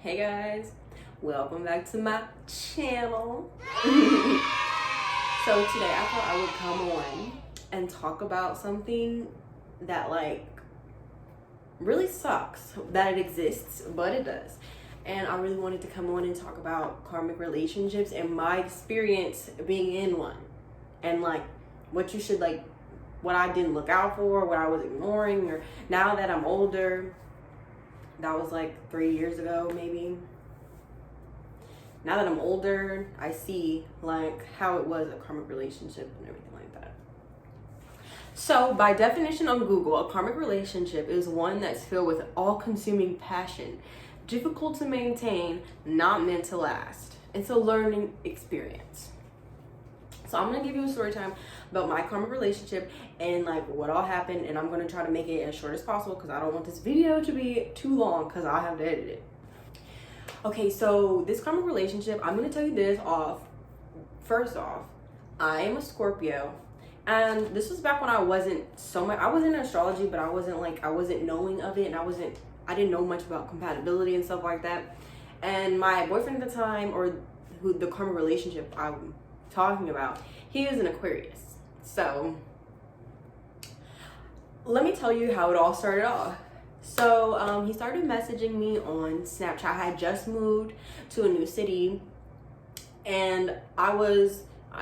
Hey guys, welcome back to my channel. So today I thought I would come on and talk about something that really sucks that it exists, but it does. And I really wanted to come on and talk about karmic relationships and my experience being in one, and what you should what I didn't look out for, what I was ignoring, or now that I'm older. That was 3 years ago, maybe. Now that I'm older, I see how it was a karmic relationship and everything like that. So by definition on Google, a karmic relationship is one that's filled with all-consuming passion, difficult to maintain, not meant to last. It's a learning experience. So I'm gonna give you a story time about my karmic relationship and what all happened, and I'm gonna try to make it as short as possible because I don't want this video to be too long because I have to edit it. Okay, so this karmic relationship, I'm gonna tell you this off. First off, I am a Scorpio, and this was back when I wasn't in astrology, but I wasn't knowing of it, and I didn't know much about compatibility and stuff like that. And my boyfriend at the time, or the karmic relationship I'm talking about, he is an Aquarius. So let me tell you how it all started off. So he started messaging me on Snapchat. I had just moved to a new city, and I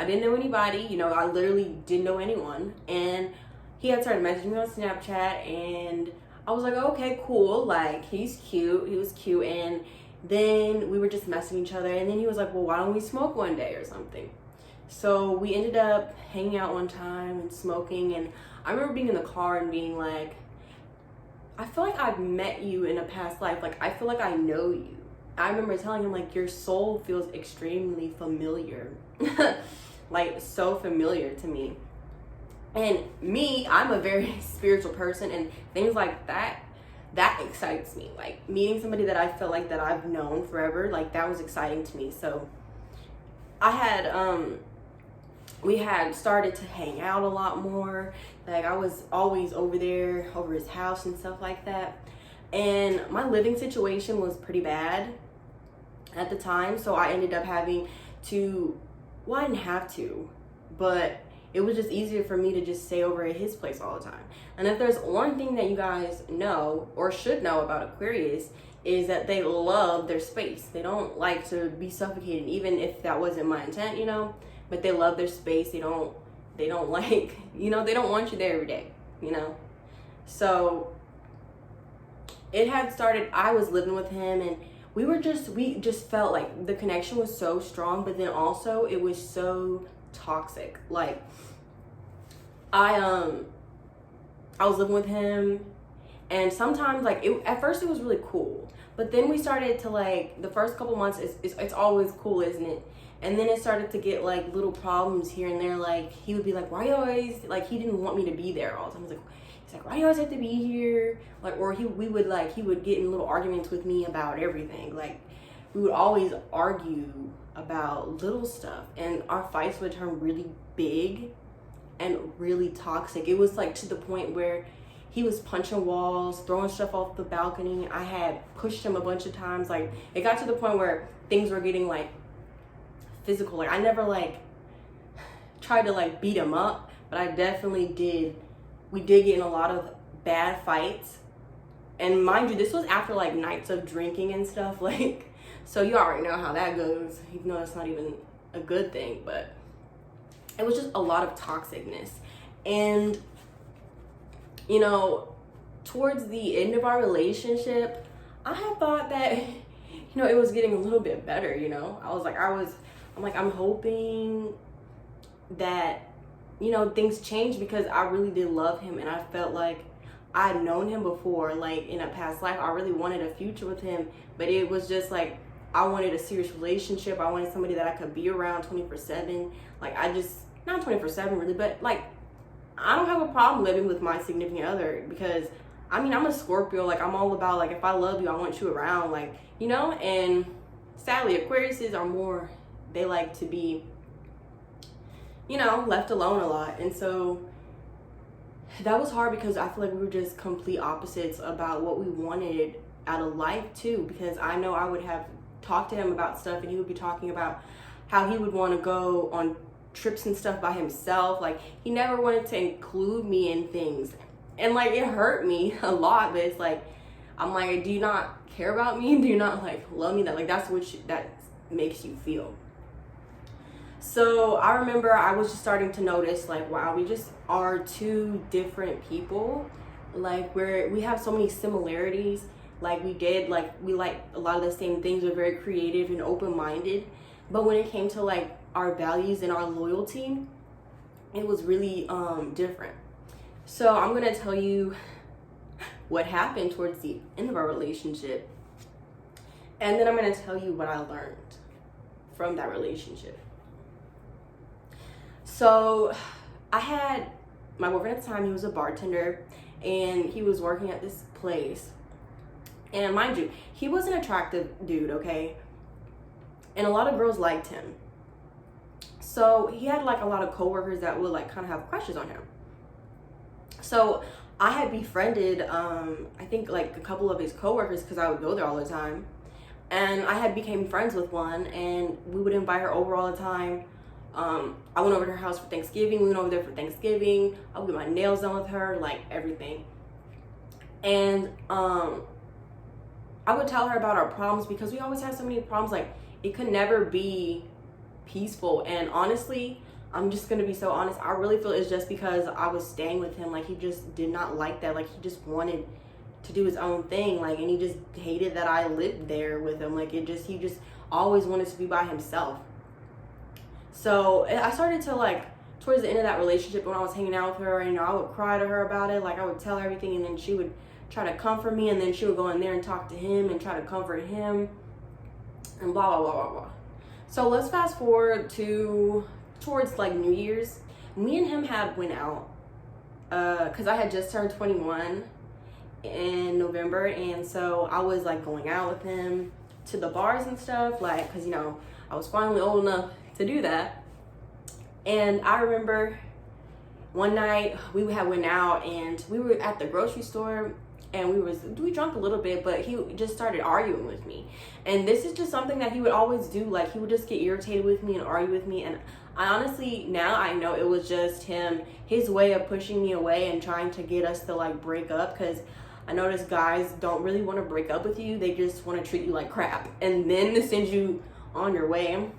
didn't know anybody, I literally didn't know anyone. And he had started messaging me on Snapchat, and I was like, okay, cool, he's cute, he was cute. And then we were just messing each other, and then he was like, well, why don't we smoke one day or something? So we ended up hanging out one time and smoking, and I remember being in the car and being like, I feel like I've met you in a past life. I feel like I know you. I remember telling him, your soul feels extremely familiar. So familiar to me. And me, I'm a very spiritual person, and things like that excites me. Meeting somebody that I feel that I've known forever, that was exciting to me. So we had started to hang out a lot more. I was always over his house and stuff like that. And my living situation was pretty bad at the time. So I ended up having to, I didn't have to, but it was just easier for me to just stay over at his place all the time. And if there's one thing that you guys know or should know about Aquarius, is that they love their space. They don't like to be suffocated, even if that wasn't my intent, but they love their space. They don't they don't want you there every day, So it had started, I was living with him, and we just felt like the connection was so strong, but then also it was so toxic. I was living with him, and sometimes at first it was really cool, but then we started to the first couple months it's always cool, isn't it? And then it started to get little problems here and there. He would be like, why you always, he didn't want me to be there all the time. He's like, why do you always have to be here? Or he would get in little arguments with me about everything. We would always argue about little stuff, and our fights would turn really big and really toxic. It was to the point where he was punching walls, throwing stuff off the balcony. I had pushed him a bunch of times. It got to the point where things were getting physical. I never tried to beat him up, but I definitely did. We did get in a lot of bad fights, and mind you, this was after nights of drinking and stuff. So you already know how that goes, even though that's not even a good thing. But it was just a lot of toxicness. And towards the end of our relationship, I had thought that it was getting a little bit better. I'm hoping that things change, because I really did love him, and I felt I'd known him before, in a past life. I really wanted a future with him, but it was just I wanted a serious relationship. I wanted somebody that I could be around 24/7. Not 24/7 really, but I don't have a problem living with my significant other, because I'm a Scorpio. I'm all about if I love you, I want you around, and sadly Aquariuses are more, they like to be left alone a lot. And so that was hard, because I feel we were just complete opposites about what we wanted out of life too, because I know I would have talked to him about stuff and he would be talking about how he would want to go on trips and stuff by himself. Like, he never wanted to include me in things, and like, it hurt me a lot. But it's like, I'm like, do you not care about me? Do you not like love me? That's what that makes you feel. So I remember I was just starting to notice, like, wow, we just are two different people. Like, we have so many similarities. Like, we like a lot of the same things. We're very creative and open-minded. But when it came to like our values and our loyalty, it was really different. So I'm gonna tell you what happened towards the end of our relationship, and then I'm gonna tell you what I learned from that relationship. So I had my boyfriend at the time. He was a bartender, and he was working at this place. And mind you, he was an attractive dude, okay? And a lot of girls liked him. So he had like a lot of coworkers that would like kind of have crushes on him. So I had befriended, I think like a couple of his coworkers, because I would go there all the time. And I had became friends with one, and we would invite her over all the time. I went over to her house for Thanksgiving. We went over there for Thanksgiving. I would get my nails done with her, like everything. And I would tell her about our problems, because we always had so many problems. Like, it could never be peaceful. And honestly, I'm just gonna be so honest, I really feel it's just because I was staying with him. Like, he just did not like that. Like, he just wanted to do his own thing. Like, and he just hated that I lived there with him. Like, he just always wanted to be by himself. So I started to, like, towards the end of that relationship, when I was hanging out with her, you know, I would cry to her about it. Like, I would tell her everything, and then she would try to comfort me, and then she would go in there and talk to him and try to comfort him, and blah, blah, blah, blah, blah. So let's fast forward towards like New Year's. Me and him had went out, because I had just turned 21 in November, and so I was like going out with him to the bars and stuff, like, because, you know, I was finally old enough to do that. And I remember one night we had went out, and we were at the grocery store, and we drunk a little bit, but he just started arguing with me. And this is just something that he would always do. Like, he would just get irritated with me and argue with me. And I honestly, now I know it was just his way of pushing me away and trying to get us to like break up. Because I notice guys don't really want to break up with you. They just want to treat you like crap, and then to send you on your way.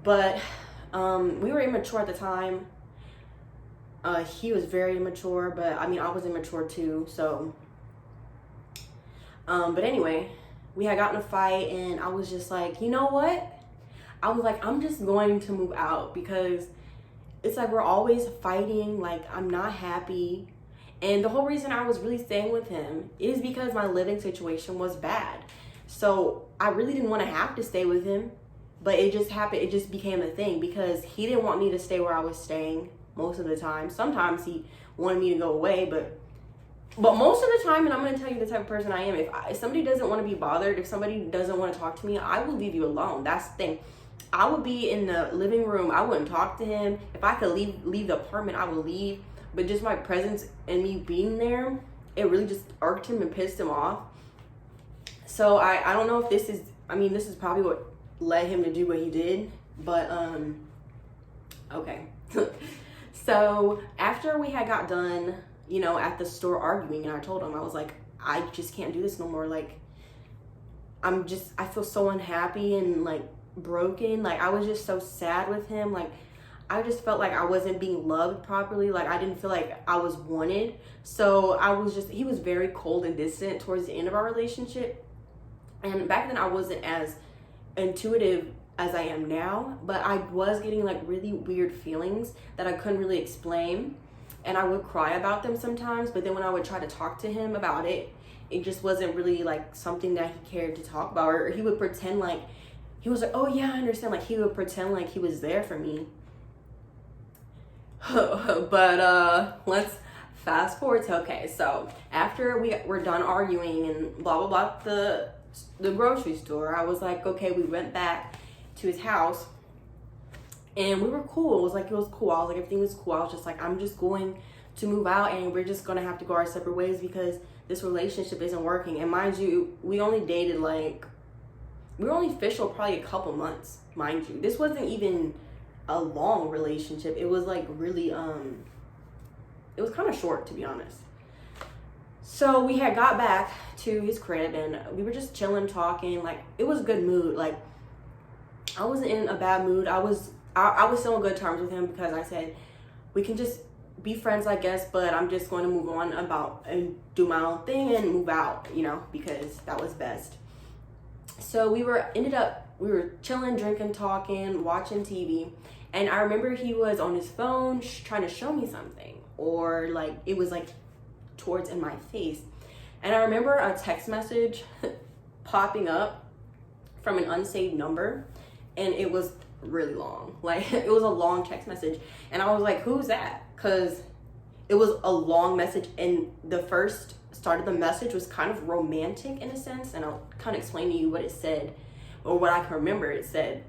But we were immature at the time. He was very immature, but I mean, I was immature too. So, but anyway, we had gotten a fight, and I was just like, you know what? I was like, I'm just going to move out, because it's like we're always fighting. Like, I'm not happy. And the whole reason I was really staying with him is because my living situation was bad. So I really didn't want to have to stay with him, but it just happened. It just became a thing, because he didn't want me to stay where I was staying most of the time. Sometimes he wanted me to go away, but most of the time, and I'm going to tell you the type of person I am, if somebody doesn't want to be bothered, if somebody doesn't want to talk to me, I will leave you alone. That's the thing. I would be in the living room. I wouldn't talk to him. If I could leave the apartment, I would leave. But just my presence and me being there, it really just irked him and pissed him off. So I don't know if this is probably what led him to do what he did, but okay. So after we had got done, you know, at the store arguing, and I told him, I was like, I just can't do this no more. Like, I feel so unhappy and like broken. Like, I was just so sad with him. Like, I just felt like I wasn't being loved properly. Like, I didn't feel like I was wanted. So he was very cold and distant towards the end of our relationship. And back then I wasn't as intuitive as I am now, but I was getting like really weird feelings that I couldn't really explain, and I would cry about them sometimes. But then when I would try to talk to him about it, it just wasn't really like something that he cared to talk about, or he would pretend like he was like, oh yeah, I understand. Like, he would pretend like he was there for me. But let's fast forward to, okay, so after we were done arguing and blah blah blah the grocery store, I was like, okay, we went back to his house, and we were cool. It was cool. I was like, everything was cool. I was just like, I'm just going to move out, and we're just gonna have to go our separate ways, because this relationship isn't working. And mind you, we only dated like, we were only official probably a couple months, mind you. This wasn't even a long relationship. It was like really, it was kind of short, to be honest. So we had got back to his crib and we were just chilling, talking. Like, it was a good mood. Like, I wasn't in a bad mood. I was still on good terms with him because I said, we can just be friends, I guess, but I'm just going to move on about and do my own thing and move out, you know, because that was best. So we were chilling, drinking, talking, watching TV. And I remember he was on his phone trying to show me something, or like, it was like towards in my face. And I remember a text message popping up from an unsaved number, and it was really long. Like, it was a long text message, and I was like, who's that? Because it was a long message, and the first start of the message was kind of romantic in a sense, and I'll kind of explain to you what it said, or what I can remember it said.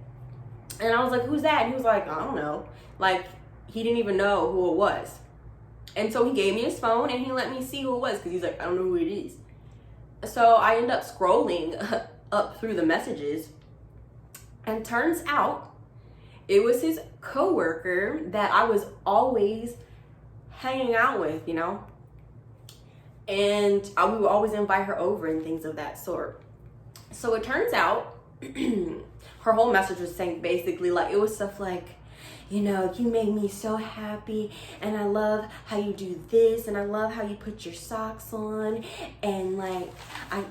And I was like, who's that? And he was like, I don't know. Like, he didn't even know who it was. And so he gave me his phone and he let me see who it was, because he's like, I don't know who it is. So I ended up scrolling up through the messages, and turns out it was his coworker that I was always hanging out with, you know? And we would always invite her over and things of that sort. So it turns out her whole message was saying basically, like, it was stuff like, you know, you made me so happy, and I love how you do this, and I love how you put your socks on, and like,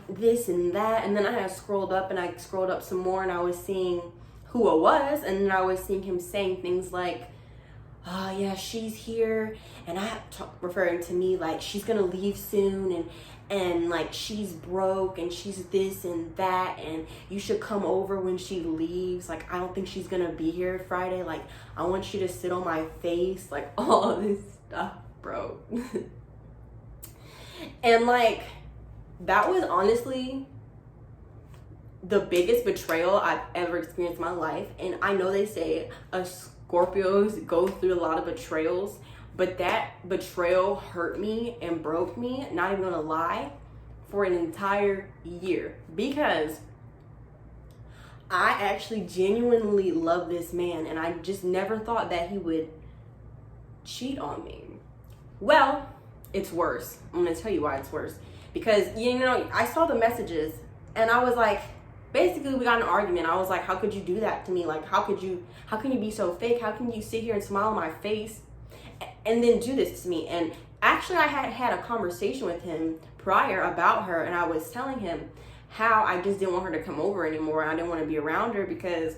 this and that. And then I had scrolled up, and I scrolled up some more, and I was seeing who it was, and then I was seeing him saying things like, oh yeah, she's here, and referring to me, like, she's gonna leave soon, and like, she's broke, and she's this and that, and you should come over when she leaves. Like, I don't think she's gonna be here Friday. Like, I want you to sit on my face. Like, all this stuff, bro. And like, that was honestly the biggest betrayal I've ever experienced in my life. And I know they say Scorpios go through a lot of betrayals, but that betrayal hurt me and broke me, not even gonna lie, for an entire year, because I actually genuinely love this man, and I just never thought that he would cheat on me. Well, it's worse. I'm gonna tell you why it's worse. Because, you know, I saw the messages, and I was like, basically we got in an argument. I was like, how could you do that to me? Like, how can you be so fake? How can you sit here and smile on my face and then do this to me? And actually, I had a conversation with him prior about her, and I was telling him how I just didn't want her to come over anymore. I didn't want to be around her because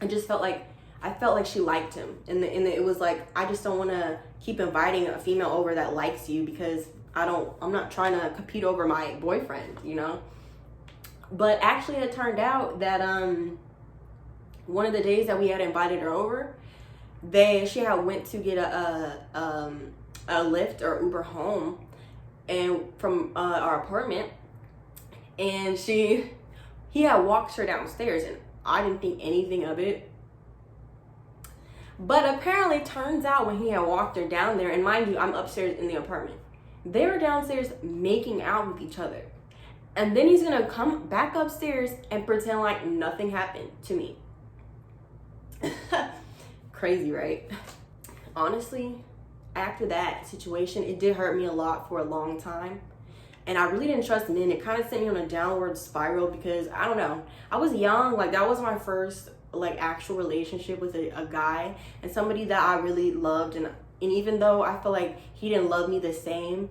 I just felt like she liked him, and it was like, I just don't want to keep inviting a female over that likes you, because I'm not trying to compete over my boyfriend, you know. But actually, it turned out that one of the days that we had invited her over, she had went to get a Lyft or Uber home, and from our apartment, and he had walked her downstairs, and I didn't think anything of it. But apparently, turns out when he had walked her down there, and mind you, I'm upstairs in the apartment, they were downstairs making out with each other. And then he's gonna come back upstairs and pretend like nothing happened to me. Crazy, right? Honestly, after that situation, it did hurt me a lot for a long time. And I really didn't trust him. And it kind of sent me on a downward spiral, because I don't know, I was young. Like, that was my first like actual relationship with a guy, and somebody that I really loved. And even though I feel like he didn't love me the same,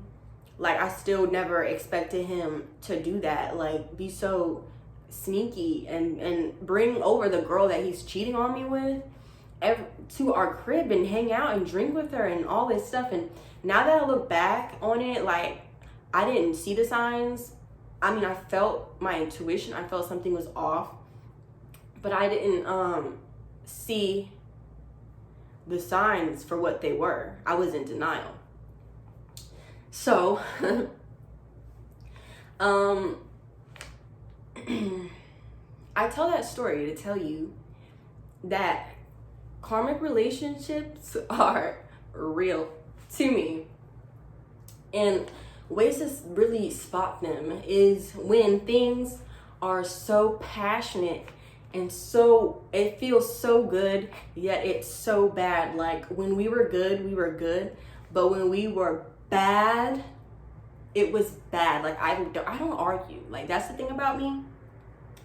like, I still never expected him to do that, like, be so sneaky and bring over the girl that he's cheating on me with to our crib and hang out and drink with her and all this stuff. And now that I look back on it, like, I didn't see the signs. I mean, I felt my intuition. I felt something was off, but I didn't see the signs for what they were. I was in denial. So, I tell that story to tell you that karmic relationships are real to me. And ways to really spot them is when things are so passionate and so, it feels so good, yet it's so bad. Like when we were good, but when we were bad, it was bad. Like I don't argue. Like that's the thing about me.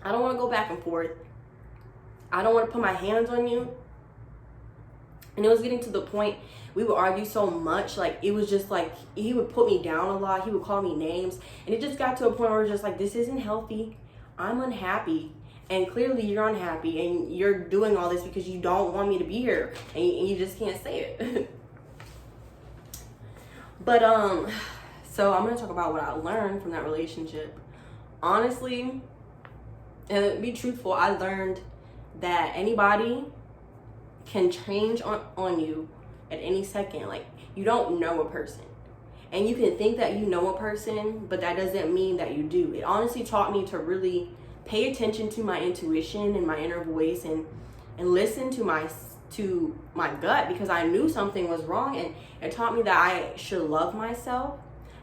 I don't want to go back and forth. I don't want to put my hands on you. And it was getting to the point we would argue so much. Like it was just like he would put me down a lot. He would call me names. And it just got to a point where it was just like, this isn't healthy. I'm unhappy. And clearly you're unhappy. And you're doing all this because you don't want me to be here. And you just can't say it. But, so I'm going to talk about what I learned from that relationship. Honestly, and to be truthful, I learned that anybody can change on you at any second. Like you don't know a person, and you can think that you know a person, but that doesn't mean that you do. It honestly taught me to really pay attention to my intuition and my inner voice, and listen to my gut, because I knew something was wrong. And it taught me that I should love myself,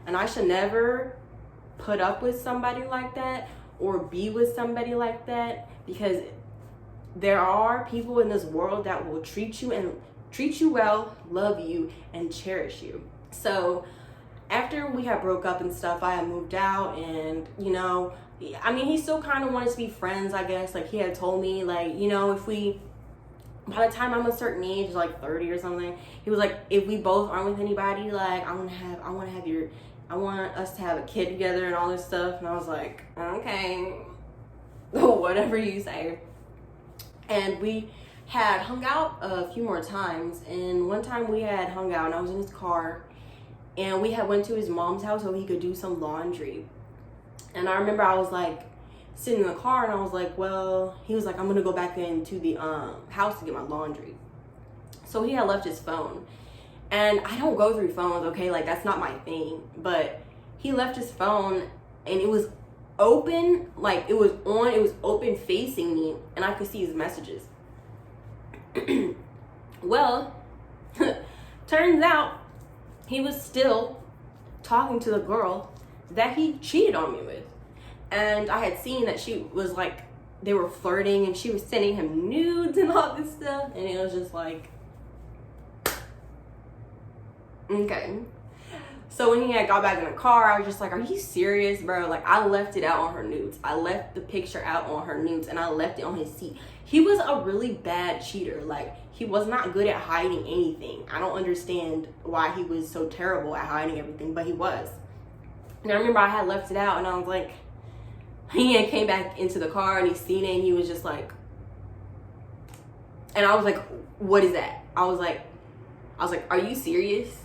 and I should never put up with somebody like that or be with somebody like that, because there are people in this world that will treat you well, love you, and cherish you. So after we had broke up and stuff, I had moved out, and I mean, he still kind of wanted to be friends, I guess. Like he had told me, like, by the time I'm a certain age, like 30 or something, he was like, if we both aren't with anybody, like I want us to have a kid together and all this stuff. And I was like, okay, whatever you say. And we had hung out a few more times. And one time we had hung out and I was in his car, and we had went to his mom's house so he could do some laundry. And I remember I was like sitting in the car, and I was like, well, he was like, I'm gonna go back into the house to get my laundry. So he had left his phone, and I don't go through phones, okay, like that's not my thing. But he left his phone, and it was open, like it was open facing me, and I could see his messages. Well, turns out he was still talking to the girl that he cheated on me with. And I had seen that she was like, they were flirting, and she was sending him nudes and all this stuff. And it was just like, okay. So when he had got back in the car, I was just like, are you serious, bro? Like I left it out on her nudes. I left the picture out on her nudes, and I left it on his seat. He was a really bad cheater. Like he was not good at hiding anything. I don't understand why he was so terrible at hiding everything, but he was. And I remember I had left it out, and I was like, he had came back into the car, and he seen it, and he was just like, and I was like, what is that? I was like, are you serious?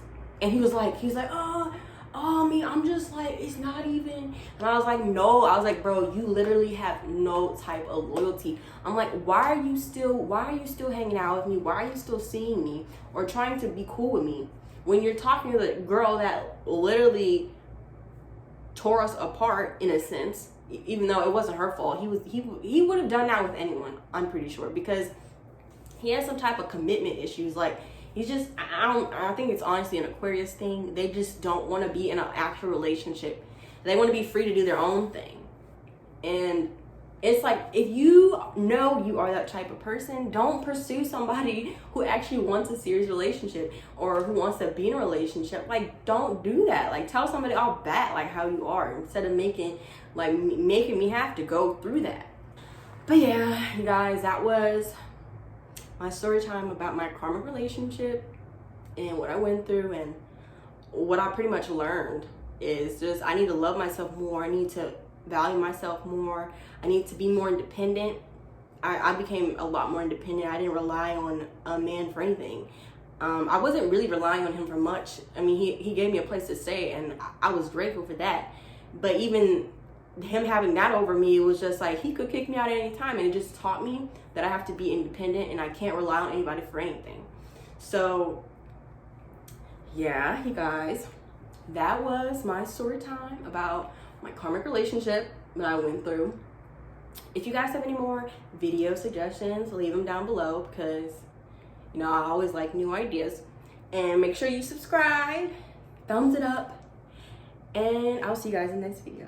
And he was like, oh, me, I'm just like, it's not even. And I was like, no. I was like, bro, you literally have no type of loyalty. I'm like, why are you still hanging out with me? Why are you still seeing me or trying to be cool with me when you're talking to the girl that literally tore us apart, in a sense, even though it wasn't her fault? He would have done that with anyone, I'm pretty sure, because he has some type of commitment issues. Like he's just, I think it's honestly an Aquarius thing. They just don't want to be in an actual relationship. They want to be free to do their own thing. And it's like, if you know you are that type of person, don't pursue somebody who actually wants a serious relationship or who wants to be in a relationship. Like, don't do that. Like, tell somebody all bat like how you are, instead of making me have to go through that. But yeah, you guys, that was my story time about my karmic relationship and what I went through. And what I pretty much learned is just, I need to love myself more. I need to value myself more. I need to be more independent. I became a lot more independent. I didn't rely on a man for anything. I wasn't really relying on him for much. I mean, he gave me a place to stay, and I was grateful for that. But even him having that over me, it was just like, he could kick me out at any time. And it just taught me that I have to be independent, and I can't rely on anybody for anything. So yeah, you guys, that was my story time about my karmic relationship that I went through. If you guys have any more video suggestions, leave them down below, because I always like new ideas. And make sure you subscribe, thumbs it up, And I'll see you guys in the next video.